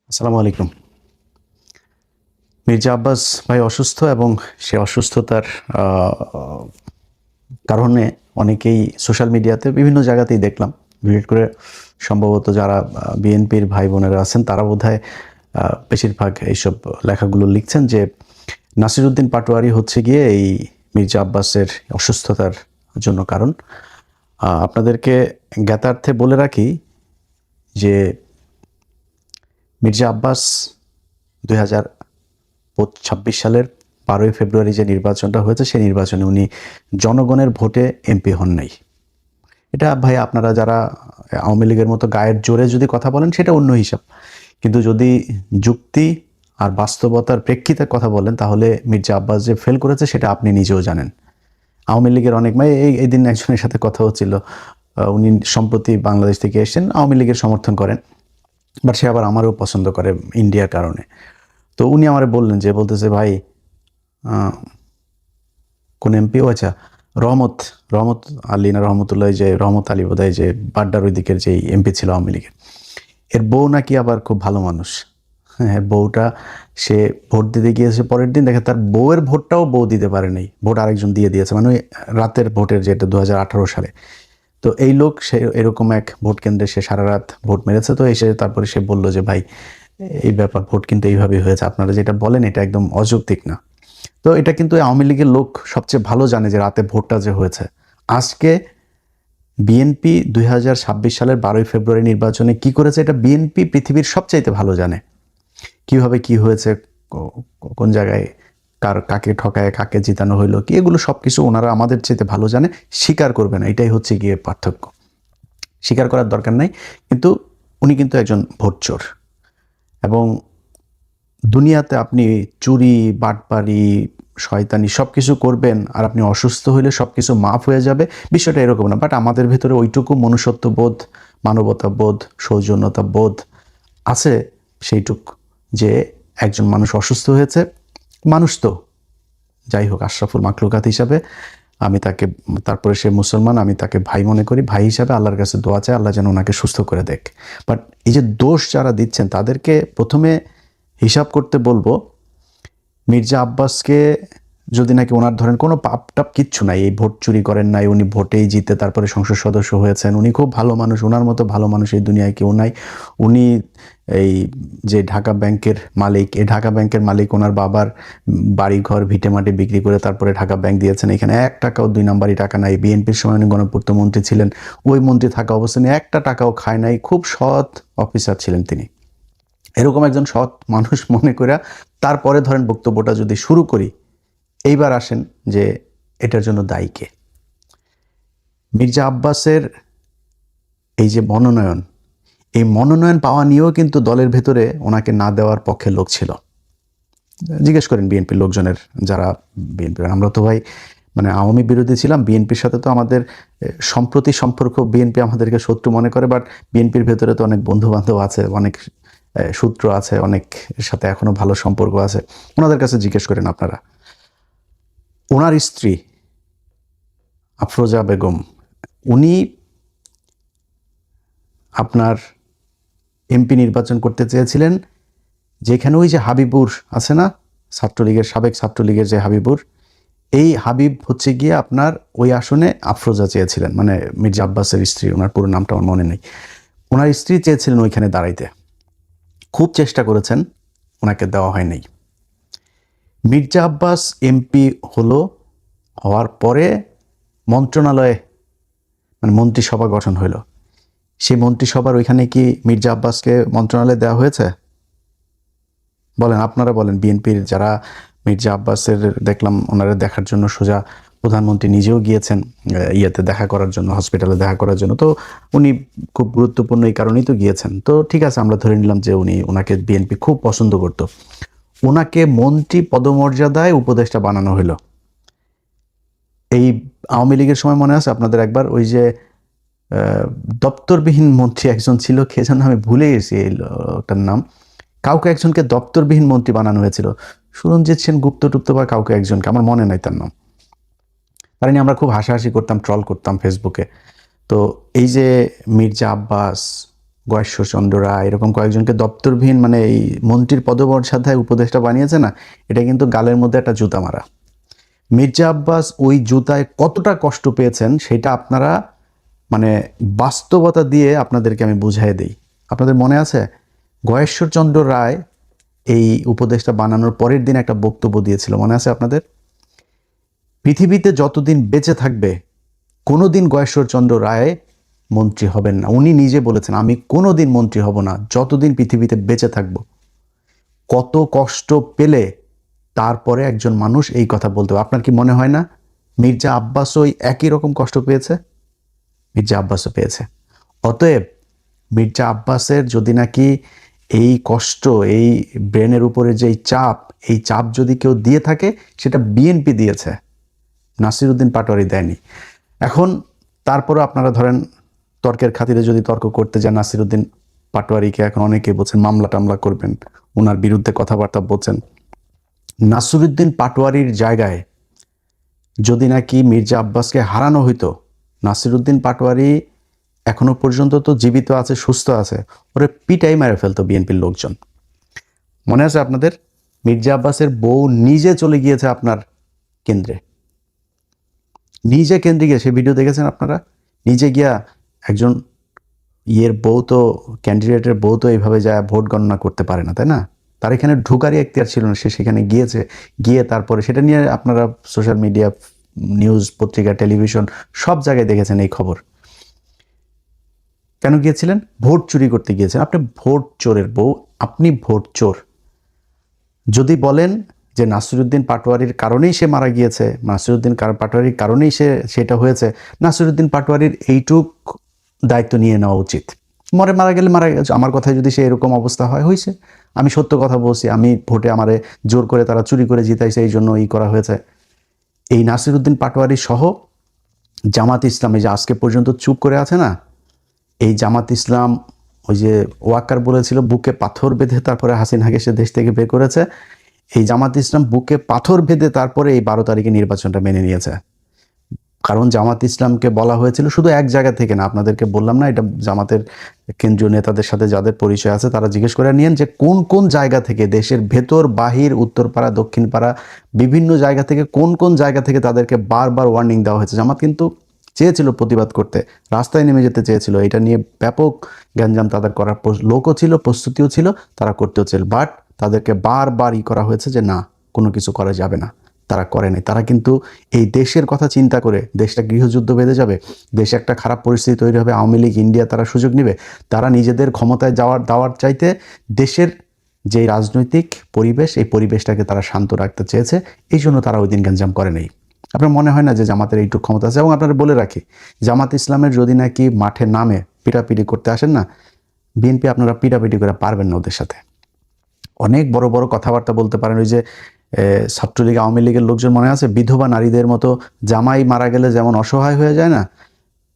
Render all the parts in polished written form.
আসসালামু আলাইকুম। মির্জা আব্বাস ভাই অসুস্থ এবং সে অসুস্থতার কারণে অনেকেই সোশ্যাল মিডিয়াতে বিভিন্ন জায়গাতেই দেখলাম। বিশেষ করে সম্ভবত যারা বিএনপির ভাই বোনেরা আছেন তারা বোধহয় বেশিরভাগ এইসব লেখাগুলো লিখছেন যে নাসিরউদ্দিন পাটোয়ারি হচ্ছে গিয়ে এই মির্জা আব্বাসের অসুস্থতার জন্য কারণ। আপনাদেরকে জ্ঞাতার্থে বলে রাখি যে মির্জা আব্বাস 2026 সালের 12ই ফেব্রুয়ারি যে নির্বাচনটা হয়েছে সেই নির্বাচনে উনি জনগণের ভোটে এমপি হন নাই। এটা ভাই আপনারা যারা আওয়ামী লীগের মতো গায়ের জোরে যদি কথা বলেন সেটা অন্য হিসাব, কিন্তু যদি যুক্তি আর বাস্তবতার প্রেক্ষিতে কথা বলেন তাহলে মির্জা আব্বাস যে ফেল করেছে সেটা আপনি নিজেও জানেন। আওয়ামী লীগের অনেক এই দিন একজনের সাথে কথা হচ্ছিল, উনি সম্প্রতি বাংলাদেশ থেকে এসেছেন, আওয়ামী লীগের সমর্থন করেন, বাট সে আবার আমারও পছন্দ করে ইন্ডিয়ার কারণে। তো উনি আমারে বললেন যে বলতেছে ভাই কোন এমপি, ও আচ্ছা রহমত রহমত আলী না রহমতুল্লাহ, যে রহমত আলী বোধহয়, যে বাড্ডার ওই দিকের যে এমপি ছিল আওয়ামী লীগের, এর বউ নাকি আবার খুব ভালো মানুষ। হ্যাঁ, বউটা সে ভোট দিতে গিয়েছে, পরের দিন দেখে তার বউয়ের ভোটটাও বউ দিতে পারে নাই, ভোট আরেকজন দিয়ে দিয়েছে, মানে ওই রাতের ভোটের, যেটা 2018 সালে। তো এই লোক সে এরকম এক ভোট কেন্দ্রে সে সারা রাত ভোট মেরেছে। তো এসে তারপরে সে বললো যে ভাই এই ব্যাপার, ভোট কিন্তু এইভাবেই হয়েছে, আপনারা যেটা বলেন এটা একদম অযৌক্তিক না। তো এটা কিন্তু আওয়ামী লীগের লোক সবচেয়ে ভালো জানে যে রাতে ভোটটা যে হয়েছে। আজকে বিএনপি 2026 সালের 12ই ফেব্রুয়ারি নির্বাচনে কি করেছে এটা বিএনপি পৃথিবীর সবচাইতে ভালো জানে, কিভাবে কি হয়েছে, কোন জায়গায় কাকে ঠকায় কাকে জিতানো হইলো কি, এগুলো সবকিছু ওনারা আমাদের চাইতে ভালো জানে। স্বীকার করবে না, এটাই হচ্ছে গিয়ে পার্থক্য। স্বীকার করার দরকার নাই, কিন্তু উনি কিন্তু একজন ভোটচোর। এবং দুনিয়াতে আপনি চুরি, বাটপারি, শয়তানি সব কিছু করবেন আর আপনি অসুস্থ হইলে সব কিছু মাফ হয়ে যাবে, বিষয়টা এরকম না। বাট আমাদের ভেতরে ওইটুকু মনুষ্যত্ববোধ, মানবতাবোধ, সৌজন্যতাবোধ আছে সেইটুক, যে একজন মানুষ অসুস্থ হয়েছে, মানুষ তো যাই হোক আশরাফুল মাখলুকাত হিসাবে আমি তাকে, তারপরে সে মুসলমান, আমি তাকে ভাই মনে করি, ভাই হিসাবে আল্লাহর কাছে দোয়া চাই আল্লাহ যেন ওনাকে সুস্থ করে দেখ। বাট এই যে দোষ যারা দিচ্ছেন তাদেরকে প্রথমে হিসাব করতে বলবো, মির্জা আব্বাসকে যদি নাকি ওনার ধরেন কোনো পাপ টাপ কিচ্ছু নাই, এই ভোট চুরি করেন নাই, উনি ভোটেই জিতে তারপরে সংসদ সদস্য হয়েছেন, উনি খুব ভালো মানুষ, ওনার মতো ভালো মানুষ এই দুনিয়ায় কেউ নাই। উনি এই যে ঢাকা ব্যাংকের মালিক, এই ঢাকা ব্যাংকের মালিক ওনার বাবার বাড়ি ঘর ভিটে মাটি বিক্রি করে তারপরে ঢাকা ব্যাংক দিয়েছেন, এখানে 1 টাকাও 2 নাম্বারই টাকা নাই। বিএনপির সময় উনি গণপূর্ত মন্ত্রী ছিলেন, ওই মন্ত্রী থাকা অবস্থানে 1 টাকাও খায় নাই, খুব সৎ অফিসার ছিলেন তিনি। এরকম একজন সৎ মানুষ মনে করে তারপরে ধরেন বক্তব্যটা যদি শুরু করি, এইবার আসেন যে এটার জন্য দায়ী কে। মির্জা আব্বাসের এই যে মনোনয়ন, এই মনোনয়ন পাওয়া নিয়েও কিন্তু দলের ভেতরে ওনাকে না দেওয়ার পক্ষে লোক ছিল। জিজ্ঞেস করেন বিএনপির লোকজনের, যারা বিএনপি, আমরা তো ভাই মানে আওয়ামী বিরোধী ছিলাম, বিএনপির সাথে তো আমাদের সম্প্রতি সম্পর্ক, বিএনপি আমাদেরকে শত্রু মনে করে, বাট বিএনপির ভেতরে তো অনেক বন্ধু বান্ধব আছে, অনেক সূত্র আছে, অনেক সাথে এখনো ভালো সম্পর্ক আছে। ওনাদের কাছে জিজ্ঞেস করেন আপনারা। ওনার স্ত্রী আফরোজা বেগম, উনি আপনার এমপি নির্বাচন করতে চেয়েছিলেন, যেখানে ওই যে হাবিবুর আছে না, ছাত্রলীগের সাবেক ছাত্রলীগের যে হাবিবুর, এই হাবিব হচ্ছে গিয়ে আপনার ওই আসনে আফরোজা চেয়েছিলেন, মানে মির্জা আব্বাসের স্ত্রী, ওনার পুরো নামটা আমার মনে নেই। ওনার স্ত্রী চেয়েছিলেন ওইখানে দাঁড়াইতে, খুব চেষ্টা করেছেন, ওনাকে দেওয়া হয় নাই। মির্জা আব্বাস এমপি হওয়ার পরে মন্ত্রণালয়ে মানে মন্ত্রিসভা গঠন হইল, সেই মন্ত্রিসভার ওইখানে কি মির্জা আব্বাসকে মন্ত্রণালয়ে দেওয়া হয়েছে? বলেন, আপনারা বলেন। বিএনপির যারা মির্জা আব্বাসের দেখলাম ওনারা দেখার জন্য সোজা প্রধানমন্ত্রী নিজেও গিয়েছেন ইয়েতে দেখা করার জন্য, হসপিটালে দেখা করার জন্য। তো উনি খুব গুরুত্বপূর্ণ এই কারণেই তো গিয়েছেন। তো ঠিক আছে, আমরা ধরে নিলাম যে ওনাকে বিএনপি খুব পছন্দ করত। ওনাকে মন্ত্রী পদমর্যাদায় উপদেষ্টা বানানো হলো। এই আওয়ামী লীগের সময় মনে আছে আপনাদের, একবার ওই যে দপ্তরবিহীন মন্ত্রী একজন ছিল, কে যেন আমি ভুলে গেছি এই লোকটার নাম, কাউকে একজনকে দপ্তরবিহীন মন্ত্রী বানানো হয়েছিল, সুরঞ্জিত সেন গুপ্ত টুপ্ত বা কাউকে একজনকে, আমার মনে নাই তার নাম। তার নিয়ে আমরা খুব হাসাহাসি করতাম, ট্রল করতাম ফেসবুকে। তো এই যে মির্জা আব্বাস, গয়েশ্বরচন্দ্র রায় এরকম কয়েকজনকে দপ্তরবিহীন মানে এই মন্ত্রীর পদমর্যাদায় উপদেষ্টা বানিয়েছে না, এটা কিন্তু গালের মধ্যে একটা জুতা মারা। মির্জা আব্বাস ওই জুতায় কতটা কষ্ট পেয়েছেন সেটা আপনারা মানে বাস্তবতা দিয়ে আপনাদেরকে আমি বুঝাই দিই। আপনাদের মনে আছে গয়েশ্বরচন্দ্র রায় এই উপদেশটা বানানোর পরের দিন একটা বক্তব্য দিয়েছিল, মনে আছে আপনাদের? পৃথিবীতে যতদিন বেঁচে থাকবে কোনোদিন গয়েশ্বরচন্দ্র রায় মন্ত্রী হবেন না। উনি নিজে বলেছেন আমি কোনোদিন মন্ত্রী হব না যতদিন পৃথিবীতে বেঁচে থাকব। কত কষ্ট পেলে তারপরে একজন মানুষ এই কথা বলতে হবে। আপনার কি মনে হয় না মির্জা আব্বাসও একই রকম কষ্ট পেয়েছে? মির্জা আব্বাসও পেয়েছে। অতএব মির্জা আব্বাসের যদি নাকি এই কষ্ট, এই ব্রেনের উপরে যে এই চাপ যদি কেউ দিয়ে থাকে সেটা বিএনপি দিয়েছে, নাসিরউদ্দিন পাটোয়ারি দেয়নি। এখন তারপরও আপনারা ধরেন তর্কের খাতিরে যদি তর্ক করতে যান, নাসিরউদ্দিন পাটোয়ারিকে এখন অনেকে বলছেন মামলা টামলা করবেন, ওনার বিরুদ্ধে কথাবার্তা বলছেন। নাসিরউদ্দিন পাটোয়ারির জায়গায় যদি নাকি মির্জা আব্বাসকে হারানো হইতো, নাসিরউদ্দিন পাটোয়ারি এখনো পর্যন্ত তো জীবিত আছে, সুস্থ আছে, ওরে পিটাই মেরে ফেলতো বিএনপির লোকজন। মনে আছে আপনাদের? মির্জা আব্বাসের বউ নিজে চলে গিয়েছে আপনার কেন্দ্রে, নিজে কেন্দ্রে গিয়ে, সে ভিডিও দেখেছেন আপনারা? নিজে গিয়া একজন বউ তো, ক্যান্ডিডেটের বউ তো এইভাবে যায় ভোট গণনা করতে পারে না, তাই না? তার এখানে ঢুকারই এখতিয়ার ছিল না, সে সেখানে গিয়েছে, গিয়ে তারপরে সেটা নিয়ে আপনারা সোশ্যাল মিডিয়া, নিউজ, পত্রিকা, টেলিভিশন সব জায়গায় দেখেছেন এই খবর। কেন গিয়েছিলেন? ভোট চুরি করতে গিয়েছেন। আপনি ভোট চোরের বউ, আপনি ভোট চোর। যদি বলেন যে নাসিরউদ্দিন পাটোয়ারির কারণেই সে মারা গিয়েছে, নাসিরউদ্দিন পাটোয়ারির কারণেই সেটা হয়েছে, নাসিরউদ্দিন পাটোয়ারির এইটুক দায়িত্ব নিয়ে নেওয়া উচিত। মারা গেলে মারা গেছে, আমার কথায় যদি সে এরকম অবস্থা হয়েছে, আমি সত্য কথা বলছি, আমি ভোটে আমারে জোর করে তারা চুরি করে জিতাইছে, এই জন্য করা হয়েছে। এই নাসিরউদ্দিন পাটোয়ারি সহ জামাত ইসলামে যে আজকে পর্যন্ত চুপ করে আছে না, এই জামাত ইসলাম ওই যে ওয়াক্কার বলেছিল বুকে পাথর বেঁধে তারপরে হাসিনাকে সে দেশ থেকে বের করেছে, এই জামাত ইসলাম বুকে পাথর বেঁধে তারপরে এই 12 তারিখে নির্বাচনটা মেনে নিয়েছে। কারণ জামাত ইসলামকে বলা হয়েছিল শুধু এক জায়গা থেকে না, আপনাদেরকে বললাম না, এটা জামাতের কেন্দ্রীয় নেতাদের সাথে যাদের পরিচয় আছে তারা জিজ্ঞেস করে নিয়েন যে কোন কোন জায়গা থেকে, দেশের ভেতর বাহির, উত্তরপাড়া দক্ষিণপাড়া বিভিন্ন জায়গা থেকে, কোন কোন জায়গা থেকে তাদেরকে বারবার ওয়ার্নিং দেওয়া হয়েছে। জামাত কিন্তু চেয়েছিল প্রতিবাদ করতে, রাস্তায় নেমে যেতে চেয়েছিল, এটা নিয়ে ব্যাপক গ্যাঞ্জাম তাদের করার লোকও ছিল, প্রস্তুতিও ছিল, তারা করতেও ছিল, বাট তাদেরকে বারবার করা হয়েছে যে না, কোনো কিছু করা যাবে না। তারা করে নাই। তারা কিন্তু এই দেশের কথা চিন্তা করে, দেশটা গৃহযুদ্ধ বেঁধে যাবে, দেশে একটা খারাপ পরিস্থিতি তৈরি হবে, আওয়ামী লীগ, ইন্ডিয়া তারা সুযোগ নেবে, তারা নিজেদের ক্ষমতায় দাওয়ার চাইতে দেশের যে রাজনৈতিক পরিবেশ, এই পরিবেশটাকে তারা শান্ত রাখতে চেয়েছে, এই জন্য তারা ওই দিন গ্যাঞ্জাম করে নেই। আপনার মনে হয় না যে জামাতের এইটুকু ক্ষমতা আছে? এবং আপনারা বলে রাখি, জামাত ইসলামের যদি নাকি মাঠে নামে পিটাপিটি করতে আসেন না, বিএনপি আপনারা পিটাপিটি করে পারবেন না ওদের সাথে। অনেক বড় বড় কথাবার্তা বলতে পারেন। ওই যে ছাত্রলীগ, আওয়ামী লীগের লোকজন মনে আছে বিধবা নারীদের মতো জামাই মারা গেলে যেমন অসহায় হয়ে যায় না,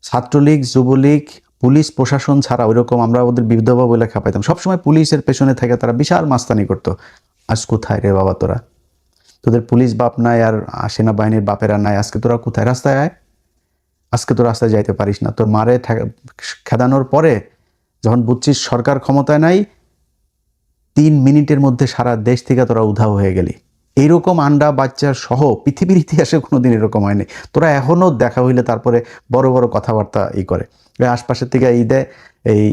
ছাত্রলীগ, যুবলীগ, পুলিশ প্রশাসন ছাড়া ওইরকম আমরা ওদের বিধবা বলে খাপাইতাম, সবসময় পুলিশের পেছনে থেকে তারা বিশাল মাস্তানি করতো। আজ কোথায় রে বাবা তোরা? তোদের পুলিশ বাপ নাই আর সেনাবাহিনীর বাপেরা নাই, আজকে তোরা কোথায়? রাস্তায় আয়, আজকে তো রাস্তায় যাইতে পারিস না। তোর মারে খেদানোর পরে যখন বুঝছিস সরকার ক্ষমতায় নাই, 3 মিনিটের মধ্যে সারা দেশ থেকে তোরা উধাও হয়ে গেলি। এইরকম আন্ডা বাচ্চার সহ পৃথিবীর ইতিহাসে কোনোদিন এরকম হয়নি। তোরা এখনও দেখা হইলে তারপরে বড় বড় কথাবার্তা করে, আশপাশের থেকে দেয়, এই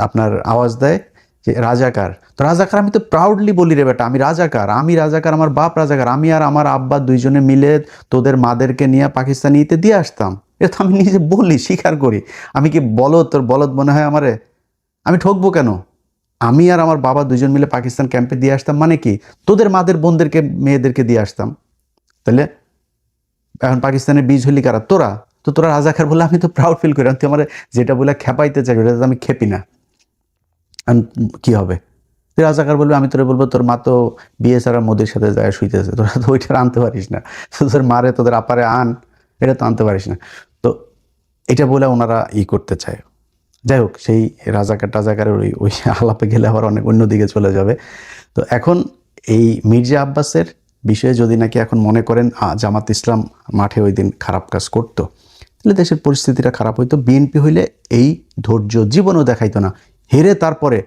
আপনার আওয়াজ দেয় যে রাজাকার। তো রাজাকার আমি তো প্রাউডলি বলি রে বেটা, আমি রাজাকার, আমার বাপ রাজাকার, আমি আর আমার আব্বা দুইজনে মিলে তোদের মাদেরকে নিয়ে পাকিস্তানিতে দিয়ে আসতাম। এটা তো আমি নিজে বলি, স্বীকার করি। আমি কি বলদ? তোর বলদ মনে হয় আমারে? আমি ঠকবো কেন? আমি আর আমার বাবা দুজন মিলে পাকিস্তান ক্যাম্পে দিয়ে আসতাম, মানে কি তোদের মাদের বোনদেরকে মেয়েদেরকে দিয়ে আসতাম। তাহলে এখন পাকিস্তানের বীজ হলি কারা? তোরা। তো তোরা রাজাকার বলে আমি তো প্রাউড ফিল করি। তুই আমার যেটা বলে খেপাইতে চাই ওটা আমি খেপি না, কি হবে? তুই রাজাকার বলবি, আমি তোরা বলবো তোর মা তো বিয়ে ছাড়া মোদির সাথে যায় শুইতেছে, তোরা তো ওইটা আনতে পারিস না। তোদের মারে, তোদের আপারে আন, এটা তো আনতে পারিস না। তো এটা বলে ওনারা করতে চায়। যাই হোক, সেই রাজাকারের ওই আলাপে গেলে আবার অনেক অন্যদিকে চলে যাবে। তো এখন এই মির্জা আব্বাসের বিষয়ে যদি নাকি এখন মনে করেন জামাত ইসলাম মাঠে ওই দিন খারাপ কাজ করতো, তাহলে দেশের পরিস্থিতিটা খারাপ হইতো। বিএনপি হইলে এই ধৈর্য জীবনও দেখাইতো না, হেরে তারপরে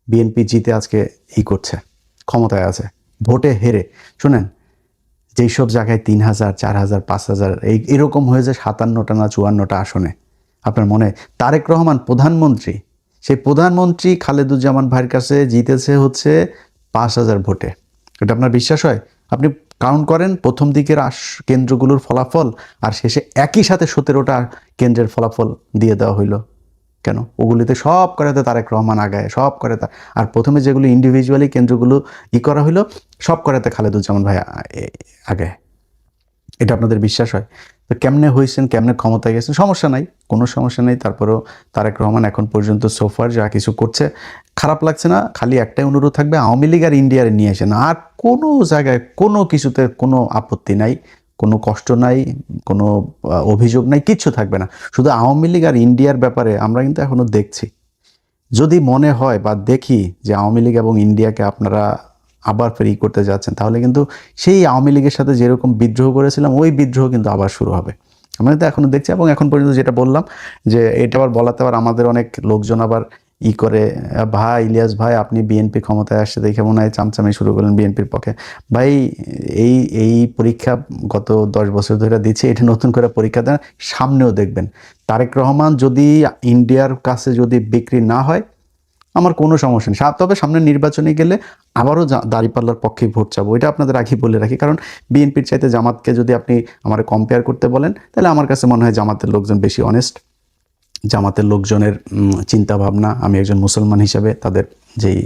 বিএনপি জিতে আজকে করছে, ক্ষমতায় আছে, ভোটে হেরে। শুনেন, যেই সব জায়গায় 3,000, 4,000, 5,000 এরকম হয়ে যায় 57টা না 54টা আসনে। আপনার মনে, তারেক রহমান প্রধানমন্ত্রী, সেই প্রধানমন্ত্রী খালেদুজ্জামান ভাইয়ের কাছে জিতেছে হচ্ছে 5,000 ভোটে। এটা আপনার বিশ্বাস হয়? আপনি কাউন্ট করেন প্রথম দিকের কেন্দ্রগুলোর ফলাফল আর শেষে একই সাথে 17টা কেন্দ্রের ফলাফল দিয়ে দেওয়া হইলো। কেন? ওগুলিতে সব করাতে তারেক রহমান আগায়, সব করাতে। আর প্রথমে যেগুলো ইন্ডিভিজুয়ালি কেন্দ্রগুলো করা হইলো, সব করাতে খালেদুজ্জামান ভাই আগায়। এটা আপনাদের বিশ্বাস হয়? তো কেমনে হয়েছেন, কেমনে ক্ষমতায় গেছেন, সমস্যা নাই, কোনো সমস্যা নেই। তারপরেও তারেক রহমান এখন পর্যন্ত সোফার যা কিছু করছে খারাপ লাগছে না। খালি একটাই অনুরোধ থাকবে, আওয়ামী লীগ আর ইন্ডিয়ারে নিয়ে আসেন। আর কোনো জায়গায় কোনো কিছুতে কোনো আপত্তি নাই, কোনো কষ্ট নাই, কোনো অভিযোগ নাই, কিচ্ছু থাকবে না। শুধু আওয়ামী লীগ আর ইন্ডিয়ার ব্যাপারে আমরা কিন্তু এখনো দেখছি। যদি মনে হয় বা দেখি যে আওয়ামী লীগ এবং ইন্ডিয়াকে আপনারা আবার ফের করতে যাচ্ছেন, তাহলে কিন্তু সেই আওয়ামী লীগের সাথে যেরকম বিদ্রোহ করেছিলাম ওই বিদ্রোহ কিন্তু আবার শুরু হবে। আমরা তো এখনো দেখছি। এবং এখন পর্যন্ত যেটা বললাম যে এটা আবার বলাতে আবার আমাদের অনেক লোকজন আবার করে, ভাই ইলিয়াস ভাই আপনি বিএনপি ক্ষমতায় আসছে দেখে মনে হয় চামচামি শুরু করলেন বিএনপির পক্ষে। ভাই এই এই পরীক্ষা গত 10 বছর ধরে দিচ্ছে, এটা নতুন করে পরীক্ষা দেন, সামনেও দেখবেন। তারেক রহমান যদি ইন্ডিয়ার কাছে যদি বিক্রি না হয়, আমার কোনো সমস্যা নেই। তবে সামনে নির্বাচনে গেলে আবারও দাঁড়িপাল্লার পক্ষে ভোট চাবো, এটা আপনাদের আগে বলে রাখি। কারণ বিএনপির চাইতে জামাতকে যদি আপনি আমার কম্পেয়ার করতে বলেন, তাহলে আমার কাছে মনে হয় জামাতের লোকজন বেশি অনেস্ট। জামাতের লোকজনের চিন্তা ভাবনা, আমি একজন মুসলমান হিসাবে তাদের যেই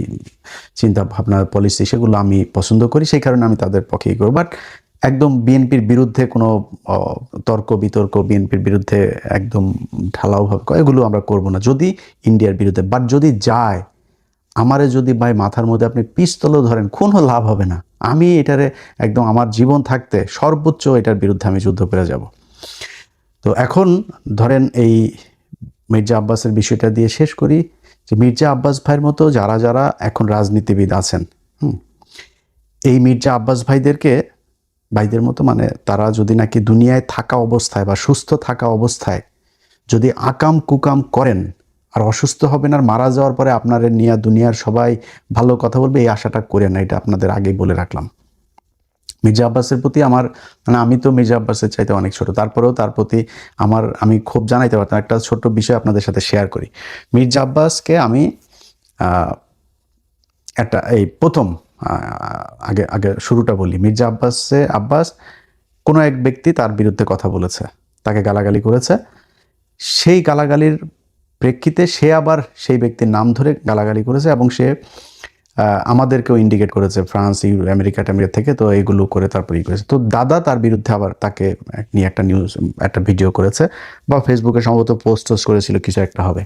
চিন্তা ভাবনা পলিসি সেগুলো আমি পছন্দ করি, সেই কারণে আমি তাদের পক্ষেই করব। বাট একদম বিএনপির বিরুদ্ধে কোনো তর্ক বিতর্ক, বিএনপির বিরুদ্ধে একদম ঢালাওভাবে এগুলো আমরা করব না যদি ইন্ডিয়ার বিরুদ্ধে। বাট যদি যায়, আমারে যদি ভাই মাথার মধ্যে আপনি পিস্তলও ধরেন, কোনো লাভ হবে না। আমি এটারে একদম আমার জীবন থাকতে সর্বোচ্চ এটার বিরুদ্ধে আমি যুদ্ধ করে যাব। তো এখন ধরেন এই মির্জা আব্বাসের বিষয়টা দিয়ে শেষ করি, যে মির্জা আব্বাস ভাইয়ের মতো যারা যারা এখন রাজনীতিবিদ আছেন, এই মির্জা আব্বাস ভাইদের মতো মানে তারা যদি নাকি দুনিয়ায় থাকা অবস্থায় বা সুস্থ থাকা অবস্থায় যদি আকাম কুকাম করেন আর অসুস্থ হবেন আর মারা যাওয়ার পরে আপনাদের নিয়ে দুনিয়ার সবাই ভালো কথা বলবে, এই আশাটা করে না। এটা আপনাদের আগেই বলে রাখলাম। মির্জা আব্বাসের প্রতি আমার মানে আমি তো মির্জা আব্বাসের চাইতে অনেক ছোট, তারপরেও তার প্রতি আমি খুব জানাইতে পারতাম। একটা ছোট্ট বিষয় আপনাদের সাথে শেয়ার করি। মির্জা আব্বাসকে আমি একটা এই প্রথম আগে আগে শুরুটা বলি। মির্জা আব্বাস কোনো এক ব্যক্তি তার বিরুদ্ধে কথা বলেছে, তাকে গালাগালি করেছে। সেই গালাগালির প্রেক্ষিতে সে আবার সেই ব্যক্তির নাম ধরে গালাগালি করেছে এবং সে আমাদেরকেও ইন্ডিকেট করেছে ফ্রান্স, আমেরিকা থেকে। তো এইগুলো করে তারপর করেছে। তো দাদা তার বিরুদ্ধে আবার তাকে নিয়ে একটা ভিডিও করেছে বা ফেসবুকে সম্ভবত পোস্ট করেছিল, কিছু একটা হবে।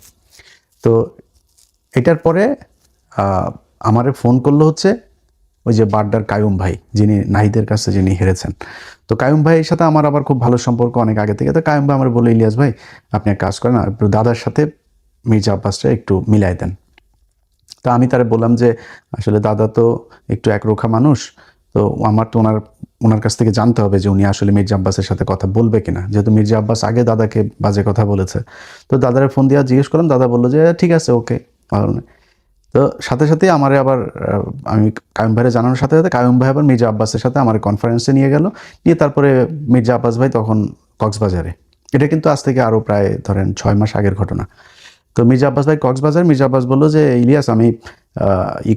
তো এটার পরে আমারে ফোন করলো হচ্ছে ওই যে বাড্ডার কায়ুম ভাই, যিনি নাহিদের কাছে যিনি হেরেছেন। তো কায়ুম ভাইয়ের সাথে আমার আবার খুব ভালো সম্পর্ক অনেক আগে থেকে। তো কায়ুম ভাই আমার বললো, ইলিয়াস ভাই আপনি এক কাজ করেন, একটু দাদার সাথে মির্জা আব্বাসটা একটু মিলাই দেন। তো আমি তারে বললাম যে আসলে দাদা তো একটু একরোখা মানুষ, তো আমার তো ওনার কাছ থেকে জানতে হবে যে উনি আসলে মির্জা আব্বাসের সাথে কথা বলবে কিনা, যেহেতু মির্জা আব্বাস আগে দাদাকে বাজে কথা বলেছে। তো দাদারে ফোন দিয়ে জিজ্ঞেস করলাম, দাদা বললো যে ঠিক আছে, ওকে। তো সাথে সাথে আমার আবার আমি কায়ুম ভাইয়ের জানানোর সাথে সাথে কায়ুম ভাই আবার মির্জা আব্বাসের সাথে আমার কনফারেন্সে নিয়ে গেল, নিয়ে তারপরে মির্জা আব্বাস ভাই তখন কক্সবাজারে। এটা কিন্তু আজ থেকে আরও প্রায় ধরেন 6 মাস আগের ঘটনা। তো মির্জা আব্বাস ভাই কক্সবাজার, মির্জা আব্বাস বললো যে ইলিয়াস আমি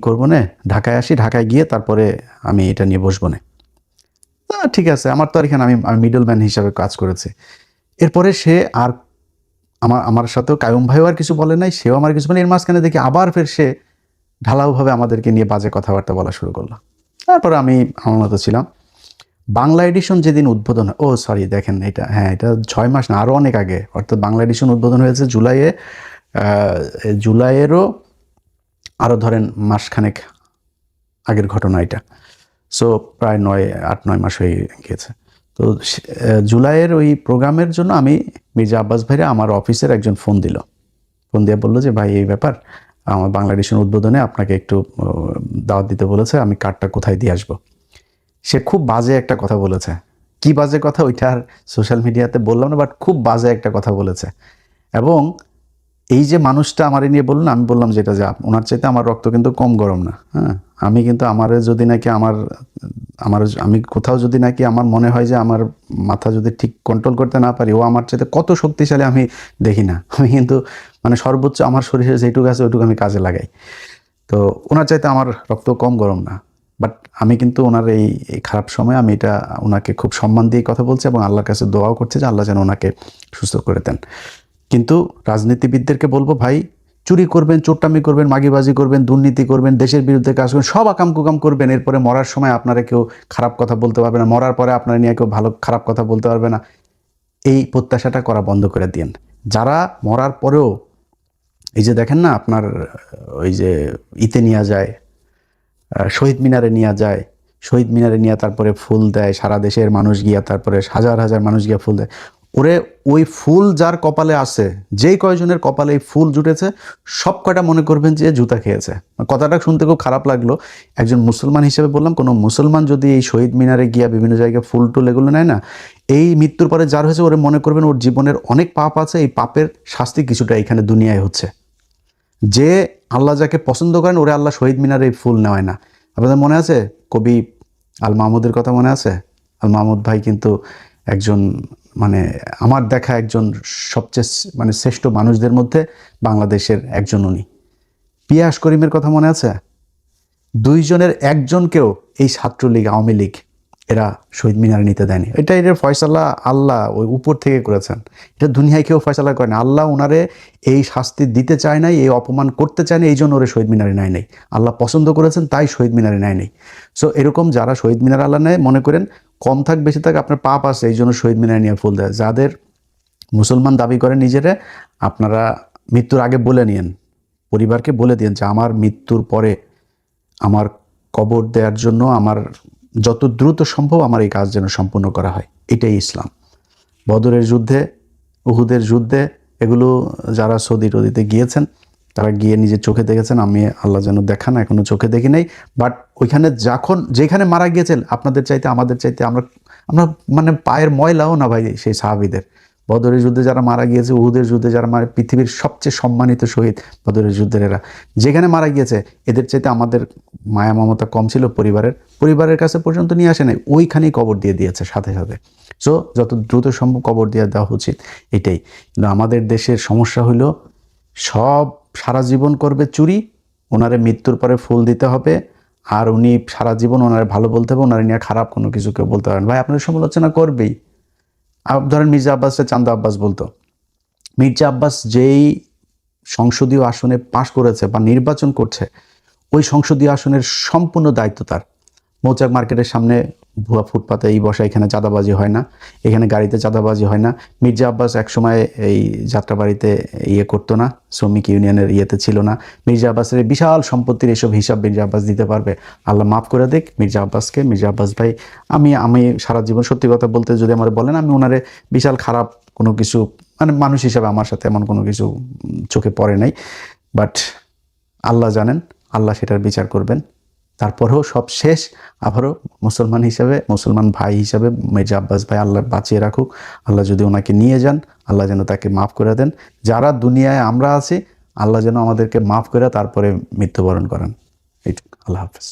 করবো না, ঢাকায় আসি, ঢাকায় গিয়ে তারপরে আমি এটা নিয়ে বসবো না। ঠিক আছে, আমার তো আর এখানে আমি মিডল ম্যান হিসাবে কাজ করেছি। এরপরে সে আর আমার সাথেও কায়ুম ভাইও আর কিছু বলে নাই, সেও আমার কিছু বলে। এর মাঝখানে দেখি আবার ফের সে ঢালাওভাবে আমাদেরকে নিয়ে বাজে কথাবার্তা বলা শুরু করলো। তারপরে আমি আমার মতো ছিলাম। বাংলা এডিশন যেদিন উদ্বোধন হয়, সরি দেখেন এটা, হ্যাঁ এটা 6 মাস না আরও অনেক আগে, অর্থাৎ বাংলা এডিশন উদ্বোধন হয়েছে জুলাইয়েরও আরও ধরেন মাসখানেক আগের ঘটনা এটা। সো প্রায় 8-9 মাস হয়ে গিয়েছে। তো জুলাইয়ের ওই প্রোগ্রামের জন্য আমি মির্জা আব্বাস ভাইরে আমার অফিসের একজন ফোন দিয়ে বললো যে ভাই এই ব্যাপার, আমার বাংলা এডিশন উদ্বোধনে আপনাকে একটু দাওয়াত দিতে বলেছে, আমি কার্ডটা কোথায় দিয়ে আসবো। সে খুব বাজে একটা কথা বলেছে। কি বাজে কথা ওইটা আর সোশ্যাল মিডিয়াতে বললাম না, বাট খুব বাজে একটা কথা বলেছে। এবং এই যে মানুষটা আমারে নিয়ে বললেন, আমি বললাম যেটা যে ওনার চাইতে আমার রক্ত কিন্তু কম গরম না। হ্যাঁ, আমি কিন্তু আমারে যদি নাকি আমার আমার আমি কোথাও যদি নাকি আমার মনে হয় যে আমার মাথা যদি ঠিক কন্ট্রোল করতে না পারি, ও আমার চাইতে কত শক্তিশালী আমি দেখি না। আমি কিন্তু মানে সর্বোচ্চ আমার শরীরে যেটুকু আছে ওইটুকু আমি কাজে লাগাই। তো ওনার চাইতে আমার রক্ত কম গরম না। বাট আমি কিন্তু ওনার এই খারাপ সময় আমি এটা ওনাকে খুব সম্মান দিয়ে কথা বলছি এবং আল্লাহর কাছে দোয়াও করছি যে আল্লাহ যেন ওনাকে সুস্থ করে দেন। কিন্তু রাজনীতিবিদদেরকে বলবো, ভাই চুরি করবেন, চোট্টামি করবেন, মাগিবাজি করবেন, দুর্নীতি করবেন, দেশের বিরুদ্ধে কাজ করবেন, সব আকাম কুকাম করবেন, এরপরে মরার সময় আপনারা কেউ খারাপ কথা বলতে পারবে না, মরার পরে আপনারা নিয়ে কেউ ভালো খারাপ কথা বলতে পারবে না। এই প্রত্যাশাটা করা বন্ধ করে দিন। যারা মরার পরেও এই যে দেখেন না আপনার ওই যে ইতে নিয়ে যায়, শহীদ মিনারে নিয়ে যায়, শহীদ মিনারে নিয়ে তারপরে ফুল দেয়, সারা দেশের মানুষ গিয়া তারপরে হাজার হাজার মানুষ গিয়া ফুল দেয়। ওরে ওই ফুল যার কপালে আছে, যেই কয়জনের কপালে এই ফুল জুটেছে, সব কয়টা মনে করবেন যে জুতা খেয়েছে। কথাটা শুনতে খুব খারাপ লাগলো, একজন মুসলমান হিসেবে বললাম, কোনো মুসলমান যদি এই শহীদ মিনারে গিয়া বিভিন্ন জায়গায় ফুল টুল এগুলো নেয় না, এই মৃত্যুর পরে যার হয়েছে ওরে মনে করবেন ওর জীবনের অনেক পাপ আছে, এই পাপের শাস্তি কিছুটা এখানে দুনিয়ায় হচ্ছে। যে আল্লাহ যাকে পছন্দ করেন ওরে আল্লাহ শহীদ মিনারে এই ফুল নেওয়ায় না। আপনাদের মনে আছে কবি আল মাহমুদের কথা মনে আছে? আল মাহমুদ ভাই কিন্তু একজন মানে আমার দেখা একজন সবচেয়ে মানে শ্রেষ্ঠ মানুষদের মধ্যে বাংলাদেশের একজন উনি। পিয়াস করিমের কথা মনে আছে? দুইজনের একজনকেও এই ছাত্রলীগ আওয়ামী লীগ এরা শহীদ মিনারে নিতে দেয়নি। এটার ফয়সালা আল্লাহ ওই উপর থেকে করেছেন, এটা দুনিয়ায় কেউ ফয়সালা করে না। আল্লাহ ওনারে এই শাস্তি দিতে চায় নাই, এই অপমান করতে চায় না, এই জন্য ওরে শহীদ মিনারে নেয় নাই। আল্লাহ পছন্দ করেছেন তাই শহীদ মিনারে নেয় নাই। সো এরকম যারা শহীদ মিনার আল্লাহ নেয়, মনে করেন কম থাক বেশি থাক আপনার পাপ আছে, এই জন্য শহীদ মিনারে নিয়ে ফুল দেয়। যাদের মুসলমান দাবি করেন নিজেরা, আপনারা মৃত্যুর আগে বলে নিয়েন, পরিবারকে বলে দিন যে আমার মৃত্যুর পরে আমার কবর দেওয়ার জন্য আমার যত দ্রুত সম্ভব আমার এই কাজ যেন সম্পূর্ণ করা হয়। এটাই ইসলাম। বদরের যুদ্ধে, উহুদের যুদ্ধে, এগুলো যারা সৌদি টদিতে গিয়েছেন তারা গিয়ে নিজের চোখে দেখেছেন। আমি আল্লাহ যেন দেখান এখনো চোখে দেখি নাই। বাট ওইখানে যখন যেখানে মারা গিয়েছেন আপনাদের চাইতে আমাদের চাইতে আমরা আমরা মানে পায়ের ময়লাও না ভাই সেই সাহাবীদের। বদরের যুদ্ধে যারা মারা গিয়েছে, উহুদের যুদ্ধে যারা মারা, পৃথিবীর সবচেয়ে সম্মানিত শহীদ বদরের যুদ্ধের এরা, যেখানে মারা গিয়েছে এদের চাইতে আমাদের মায়া মমতা কম ছিল পরিবারের কাছে পর্যন্ত নিয়ে আসে নাই, ওইখানেই কবর দিয়ে দিয়েছে সাথে সাথে। সো যত দ্রুত সম্ভব কবর দিয়ে দেওয়া উচিত, এটাই। কিন্তু আমাদের দেশের সমস্যা হলো সব সারা জীবন করবে চুরি, ওনারে মৃত্যুর পরে ফুল দিতে হবে, আর উনি সারা জীবন ওনারে ভালো বলতে হবে, ওনারে নিয়ে খারাপ কোনো কিছু কেউ বলতে পারেন। ভাই আপনাদের সমালোচনা করবেই। ধরেন মির্জা আব্বাসকে চান্দা আব্বাস বলতো। মির্জা আব্বাস যেই সংসদীয় আসনে পাশ করেছে বা নির্বাচন করছে, ওই সংসদীয় আসনের সম্পূর্ণ দায়িত্ব তার। মৌচাক মার্কেটের সামনে ভুয়া ফুটপাতে এই বসা, এখানে চাঁদাবাজি হয় না, এখানে গাড়িতে চাঁদাবাজি হয় না। মির্জা আব্বাস একসময় এই যাত্রাবাড়িতে ইয়ে করতো না, শ্রমিক ইউনিয়নের ইয়েতে ছিল না। মির্জা আব্বাসের বিশাল সম্পত্তির এসব হিসাব মির্জা আব্বাস দিতে পারবে। আল্লাহ মাফ করে দিক মির্জা আব্বাসকে। মির্জা আব্বাস ভাই, আমি সারা জীবন সত্যি কথা বলতে যদি আমার বলেন, আমি ওনারে বিশাল খারাপ কোনো কিছু মানে মানুষ হিসাবে আমার সাথে এমন কোনো কিছু চোখে পড়ে নাই। বাট আল্লাহ জানেন, আল্লাহ সেটার বিচার করবেন। তারপরেও সব শেষ আবারও মুসলমান হিসাবে, মুসলমান ভাই হিসাবে মির্জা আব্বাস ভাই আল্লাহ বাঁচিয়ে রাখুক। আল্লাহ যদি ওনাকে নিয়ে যান, আল্লাহ যেন তাকে মাফ করে দেন। যারা দুনিয়ায় আমরা আছি, আল্লাহ যেন আমাদেরকে মাফ করে তারপরে মৃত্যুবরণ করেন। এইটুকু। আল্লাহ হাফেজ।